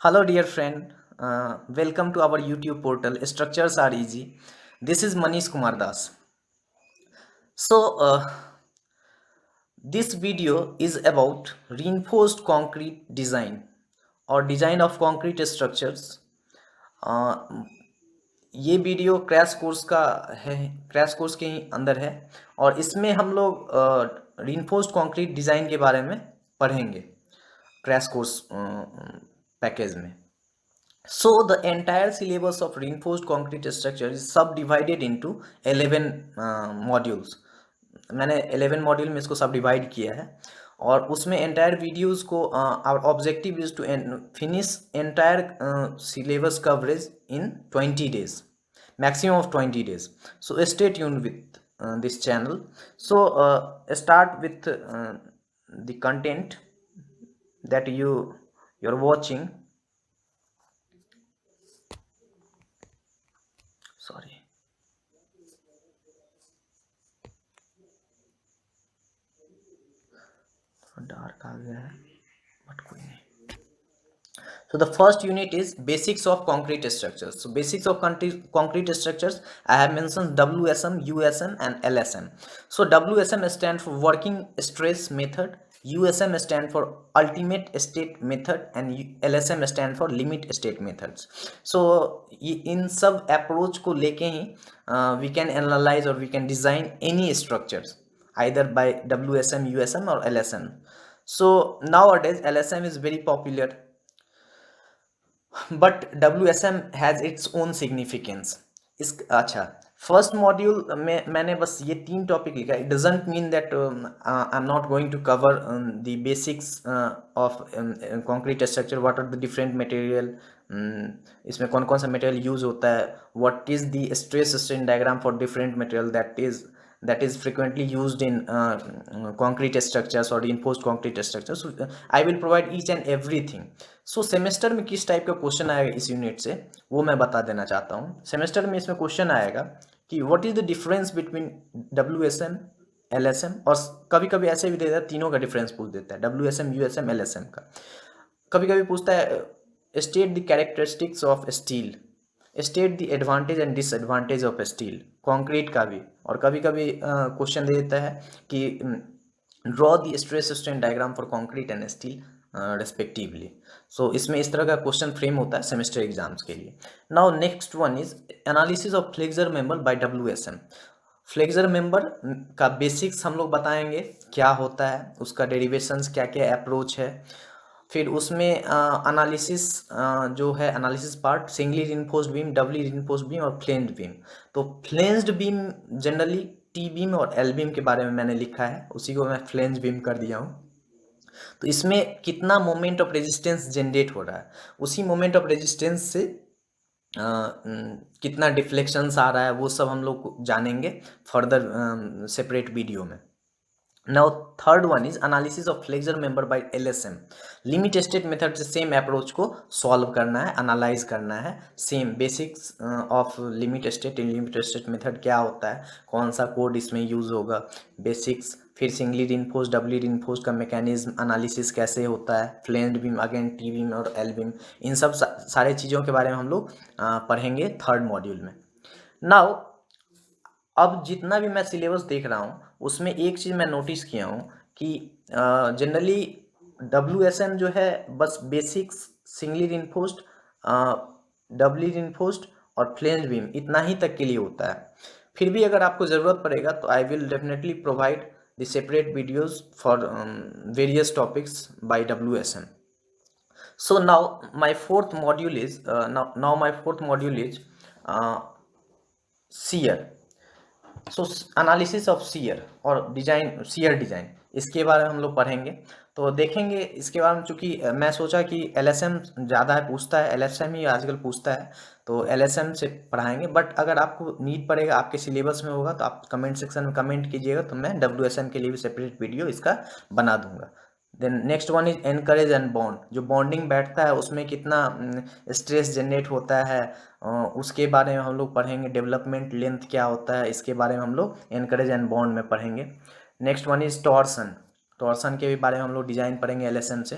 Hello, dear friend. Welcome to our YouTube portal. Structures are easy. This is Manish Kumar Das. So, this video is about reinforced concrete design or design of concrete structures. Uh, ये video crash course का है, crash course के ही अंदर है और इसमें हम लोग reinforced concrete डिज़ाइन के बारे में पढ़ेंगे क्रैश कोर्स पैकेज में. So the entire syllabus of reinforced concrete structure is subdivided into 11 modules. मैंने 11 मॉड्यूल में इसको सब डिवाइड किया है और उसमें एंटायर वीडियोस को our objective is to finish entire syllabus coverage in 20 days, maximum of 20 days. So stay tuned with this channel. So start with the content that you're watching. Sorry. Dark आ गया है but कोई नहीं. So the first unit is basics of concrete structures. So basics of concrete structures, I have mentioned WSM, USM and LSM. So WSM stands for working stress method, USM stand for ultimate state method and LSM stand for limit state methods. So इन सब approach को लेके ही we can analyze or we can design any structures either by WSM, USM or LSM. So nowadays LSM is very popular, but WSM has its own significance. इस अच्छा, first module में मैंने बस ये 3 topic लिखा. It doesn't mean that I am not going to cover the basics of concrete structure. What are the different material, इसमें कौन कौन सा मटेरियल यूज होता है, what is the stress strain diagram for different material that is frequently used in concrete structures or reinforced concrete structures. So I will provide each and everything. So semester में किस type का question आएगा इस unit से वो मैं बता देना चाहता हूँ. सेमेस्टर में इसमें क्वेश्चन आएगा कि what is the difference between WSM, LSM और कभी कभी ऐसे भी दे देता है तीनों का डिफरेंस पूछ देता है, WSM, USM, LSM का. कभी कभी पूछता है state the characteristics of steel, state the advantage and disadvantage of steel, concrete का भी. और कभी कभी क्वेश्चन दे देता है कि draw the stress strain diagram for concrete and steel respectively. So इसमें इस तरह का क्वेश्चन फ्रेम होता है सेमेस्टर एग्जाम्स के लिए. Now next one is analysis of flexure member by WSM. Flexure member का बेसिक्स हम लोग बताएंगे, क्या होता है, उसका डेरिवेशंस क्या क्या अप्रोच है. फिर उसमें एनालिसिस जो है analysis part, singly reinforced beam, doubly reinforced beam और फ्लेंज्ड बीम. तो flanged beam generally T beam और एल बीम के बारे में मैंने लिखा है, उसी को मैं फ्लेंज बीम कर दिया हूँ. तो इसमें कितना मोमेंट ऑफ रेजिस्टेंस जनरेट हो रहा है, उसी मोमेंट ऑफ रेजिस्टेंस से कितना डिफ्लेक्शंस आ रहा है, वो सब हम लोग जानेंगे फर्दर सेपरेट वीडियो में. Now third one is analysis of flexure member by LSM. Limit state method से सेम अप्रोच को सॉल्व करना है, एनालाइज करना है. Same basics of limit state, in limit state method क्या होता है, कौन सा कोड इसमें यूज होगा, बेसिक्स. फिर सिंगली रिइंफोर्स्ड, डबली रिइंफोर्स्ड का मैकेनिज्म, एनालिसिस कैसे होता है, फ्लेंज्ड बीम, अगेन टी बीम और एल बीम. इन सब सारे चीज़ों के बारे में हम लोग पढ़ेंगे थर्ड मॉड्यूल में. नाउ अब जितना भी मैं सिलेबस देख रहा हूँ उसमें एक चीज़ मैं नोटिस किया हूँ कि जनरली WSM जो है बस बेसिक्स, सिंगली रिइंफोर्स्ड, डबली रिइंफोर्स्ड और फ्लेंज बीम इतना ही तक के लिए होता है. फिर भी अगर आपको ज़रूरत पड़ेगा तो I will definitely provide the separate videos for various topics by WSM. So now my fourth module is shear. So analysis of shear और डिजाइन, सीयर डिजाइन, इसके बारे में हम लोग पढ़ेंगे. तो देखेंगे इसके बारे में, चूँकि मैं सोचा कि LSM ज़्यादा है पूछता है, LSM ही आजकल पूछता है, तो LSM से पढ़ाएंगे. बट अगर आपको नीड पड़ेगा, आपके सिलेबस में होगा, तो आप कमेंट सेक्शन में कमेंट कीजिएगा, तो मैं WSM के लिए भी सेपरेट वीडियो इसका बना दूंगा. Then next one is anchorage and bond. जो बॉन्डिंग बैठता है उसमें कितना स्ट्रेस जनरेट होता है, उसके बारे में हम लोग पढ़ेंगे. डेवलपमेंट लेंथ क्या होता है, इसके बारे में हम लोग एनकरेज एंड बॉन्ड में पढ़ेंगे. Next one is torsion. Torsion के भी बारे में हम लोग डिजाइन पढ़ेंगे LSM से.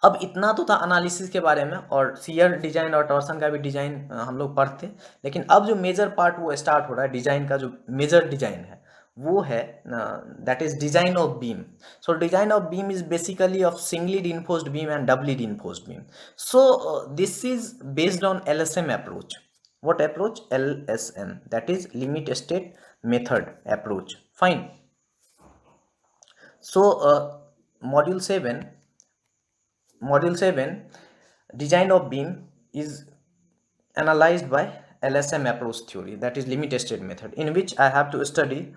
अब इतना तो था एनालिसिस के बारे में, और सीयर डिजाइन और टॉर्सन का भी डिजाइन हम लोग पढ़ते, लेकिन अब जो मेजर पार्ट वो स्टार्ट हो रहा है, डिजाइन का जो मेजर डिजाइन है वो है that is design of beam. So design of beam is basically of singly reinforced beam and doubly reinforced beam. So this is based on LSM approach. What approach? LSM, that is limit state method approach. Fine. So module 7 design of beam is analyzed by LSM approach theory, that is limit state method, in which we have to study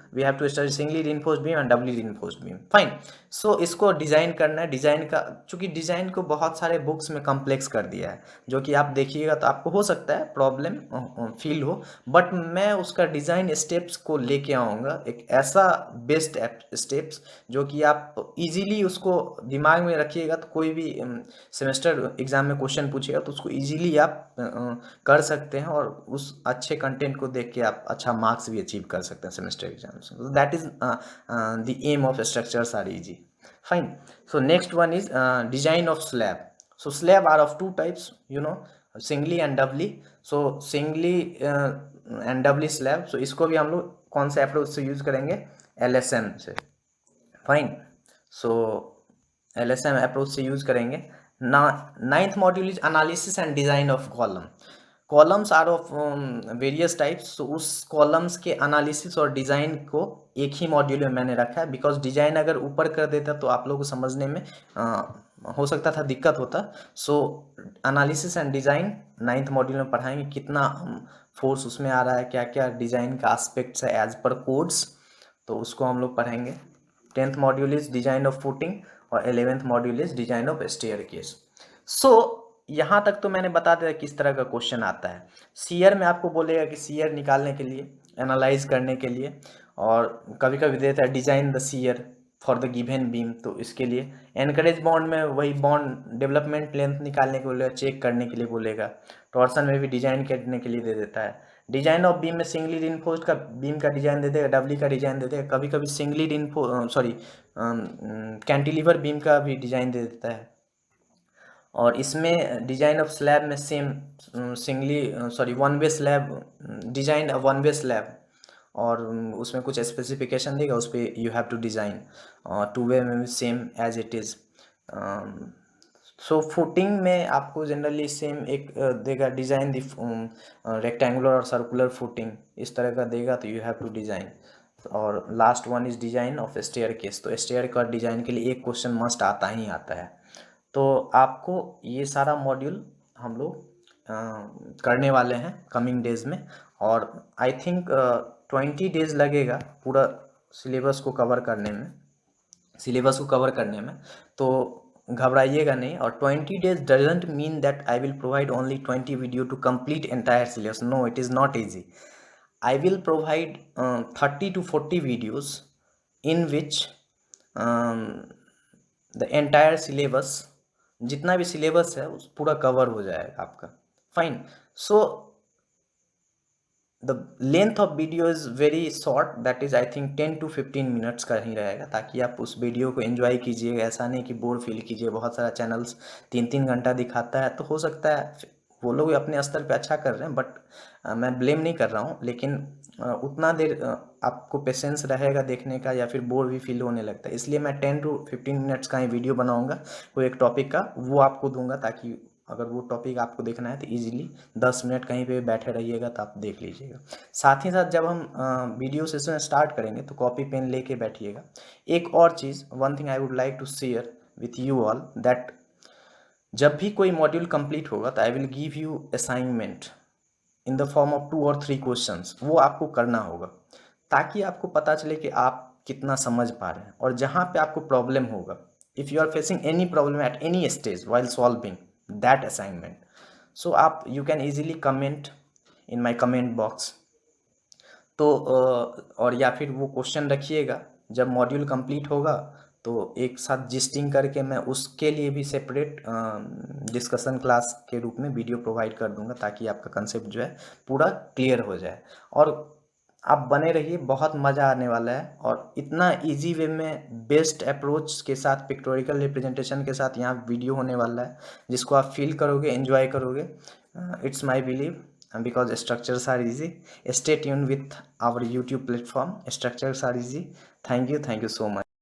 singly reinforced beam and doubly reinforced beam. Fine. So इसको design करना है. Design का चूंकि design को बहुत सारे books में complex कर दिया है, जो कि आप देखिएगा तो आपको हो सकता है प्रॉब्लम फील हो, बट मैं उसका डिज़ाइन स्टेप्स को लेके आऊँगा, एक ऐसा बेस्ट स्टेप्स जो कि आप इजीली उसको दिमाग में रखिएगा, तो कोई भी सेमेस्टर एग्जाम में क्वेश्चन पूछेगा तो उसको इजीली आप कर सकते हैं, और उस अच्छे कंटेंट को देख के आप अच्छा मार्क्स भी अचीव कर सकते हैं सेमेस्टर एग्जाम्स में. That is the aim of structures are easy. Fine. So next one is design of slab. So slab are of two types, singly and doubly. So singly and doubly slab. So इसको भी हम लोग कौन से approach से use करेंगे? LSM से. Fine. So LSM approach से यूज करेंगे. Ninth module is analysis and design of column. Columns are of various types. तो उस कॉलम्स के एनालिसिस और डिज़ाइन को एक ही मॉड्यूल में मैंने रखा है, बिकॉज डिज़ाइन अगर ऊपर कर देता तो आप लोगों को समझने में हो सकता था दिक्कत होता. So analysis and design ninth module में पढ़ाएंगे, कितना फोर्स उसमें आ रहा है, क्या क्या डिज़ाइन का एस्पेक्ट्स है एज पर कोड्स, तो उसको हम लोग पढ़ेंगे. 10th module is design of footing, और 11th module is design of staircase. So यहाँ तक तो मैंने बता दिया किस तरह का क्वेश्चन आता है. सीयर में आपको बोलेगा कि सीयर निकालने के लिए, एनालाइज करने के लिए, और कभी कभी देता है design the shear for the given beam, तो इसके लिए. एनकरेज बॉन्ड में वही बॉन्ड डेवलपमेंट लेंथ निकालने के बोलेगा, चेक करने के लिए बोलेगा. टॉर्सन में भी डिजाइन करने के लिए दे देता है. डिजाइन ऑफ बीम में सिंगली रिइंफोर्स्ड का बीम का डिजाइन दे देगा, डबली का डिजाइन दे देगा, कभी कभी सिंगली कैंटिलीवर बीम का भी डिजाइन दे देता है. और इसमें डिजाइन ऑफ स्लैब में same one way slab design, one way slab, और उसमें कुछ स्पेसिफिकेशन देगा, उस पर you have to design. Two way में भी same as it is. So footing में आपको जनरली सेम एक देगा, डिज़ाइन दी रेक्टेंगुलर और सर्कुलर फुटिंग, इस तरह का देगा, तो यू हैव टू डिज़ाइन. और last one is design of staircase. तो स्टेयर का डिज़ाइन के लिए एक क्वेश्चन मस्ट आता ही आता है. तो आपको ये सारा मॉड्यूल हम लोग करने वाले हैं कमिंग डेज में, और आई थिंक 20 डेज लगेगा पूरा सिलेबस को कवर करने में. तो घबराइएगा नहीं. और 20 days doesn't mean that I will provide only 20 video to complete entire syllabus. No, it is not easy. I will provide 30 to 40 videos in which the entire syllabus, जितना भी सिलेबस है उस पूरा कवर हो जाएगा आपका. Fine. So the length of video is very short, that is I think 10 to 15 minutes का ही रहेगा, ताकि आप उस वीडियो को एंजॉय कीजिएगा. ऐसा नहीं कि बोर फील कीजिए. बहुत सारा चैनल्स 3-3 घंटा दिखाता है, तो हो सकता है वो लोग अपने स्तर पे अच्छा कर रहे हैं, बट मैं ब्लेम नहीं कर रहा हूँ, लेकिन उतना देर आपको पेशेंस रहेगा देखने का, या फिर बोर भी फील होने लगता है. इसलिए मैं 10 to 15 मिनट्स का ही वीडियो बनाऊँगा कोई एक टॉपिक का, वो आपको दूंगा, ताकि अगर वो टॉपिक आपको देखना है तो इजीली 10 मिनट कहीं पे बैठे रहिएगा तो आप देख लीजिएगा. साथ ही साथ जब हम वीडियो सेशन स्टार्ट करेंगे तो कॉपी पेन लेके बैठिएगा. एक और चीज़, one thing I would like to share with you all, that जब भी कोई मॉड्यूल कंप्लीट होगा तो I will give you assignment in the form of 2 or 3 questions. वो आपको करना होगा, ताकि आपको पता चले कि आप कितना समझ पा रहे हैं. और जहाँ पे आपको प्रॉब्लम होगा, if you are facing any problem at any stage while solving that assignment, so आप you can easily comment in my comment box. तो और या फिर वो क्वेश्चन रखिएगा, जब मॉड्यूल कंप्लीट होगा तो एक साथ जिस्टिंग करके मैं उसके लिए भी सेपरेट डिस्कशन क्लास के रूप में वीडियो प्रोवाइड कर दूंगा, ताकि आपका कंसेप्ट जो है पूरा क्लियर हो जाए. और आप बने रहिए, बहुत मज़ा आने वाला है। और इतना इजी वे में बेस्ट अप्रोच के साथ पिक्टोरिकल रिप्रेजेंटेशन के साथ यहाँ वीडियो होने वाला है, जिसको आप फील करोगे, एंजॉय करोगे। It's my believe, because structures are easy. Stay tune with our YouTube platform, structures are easy. Thank you so much.